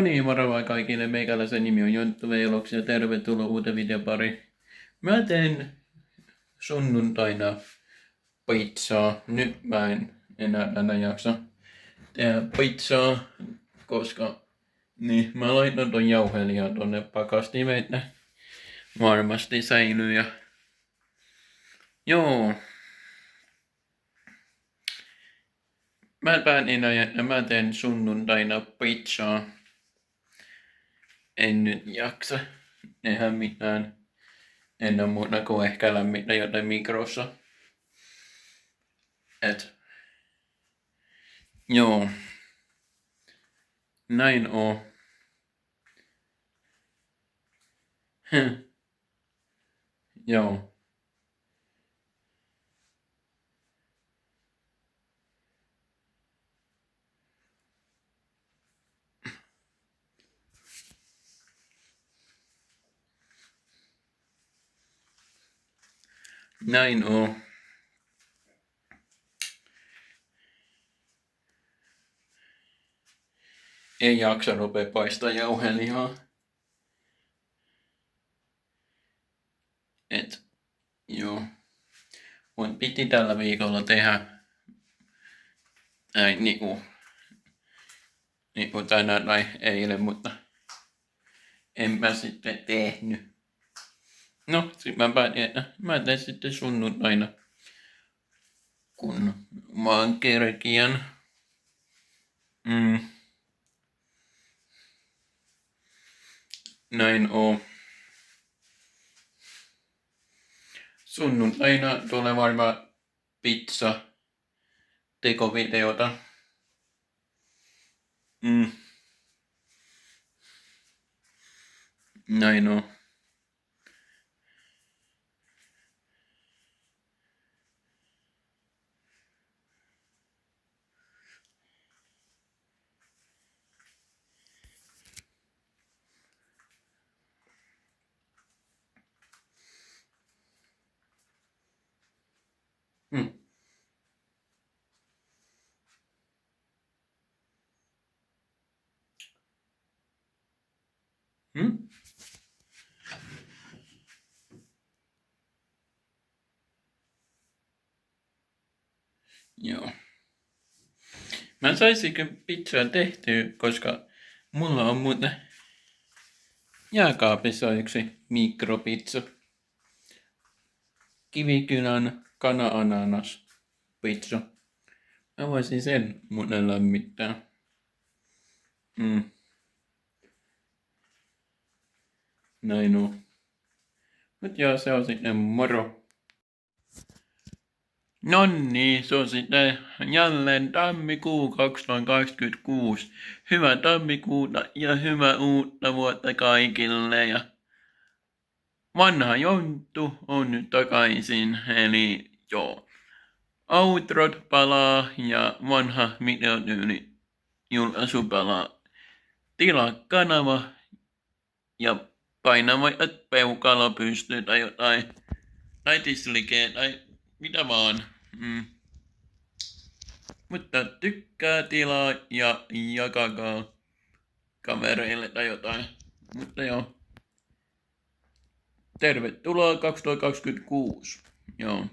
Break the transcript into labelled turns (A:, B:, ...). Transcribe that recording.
A: No niin, moro vaan kaikille. Meikäläisen nimi on Jonttu Veiloksi ja tervetuloa uuteen videopariin. Mä teen sunnuntaina pizzaa. Nyt mä en enää tänä jaksa tehdä pizzaa, koska niin, mä laitan ton jauhelijan tonne pakastimeen, että varmasti säilyy ja joo. Mä päätin, että mä teen sunnuntaina pizzaa. En nyt jaksa tehdä mitään. En oo muuta kuin ehkä lämmittää jotain mikrossa. Joo. Näin oo. Joo. Näin oo. Ei jaksa rupea paistaa jauhelihaa. Joo. Mun piti tällä viikolla tehdä niinku tänään tai eilen, mutta enpä sitten tehnyt. No, sit mä päätin, että mä teen sitten sunnuntaina, kun vaan kerkiän. Näin oo. Sunnuntaina tulee varmaan pizza tekovideota. Näin oo. Joo. Mä saisinko pizzaa tehtyä, koska mulla on muuten jääkaapissa yksi mikropizza. Kivikylän kana-ananas pizza. Mä voisin sen muuten lämmittää. Näin on. Mut joo, se on sitten moro. Nonni, se on sitten jälleen tammikuu 2026. Hyvää tammikuuta ja hyvää uutta vuotta kaikille. Ja vanha Jonttu on nyt takaisin, eli joo. Outrot palaa ja vanha videotyyli julkaisu palaa. Tilaa kanava ja paina vaikka peukalo pystyy tai jotain. Tai dislike tai mitä vaan. Mutta tykkää, tilaa ja jakakaa kavereille tai jotain. Mutta joo. Tervetuloa 2026. Joo.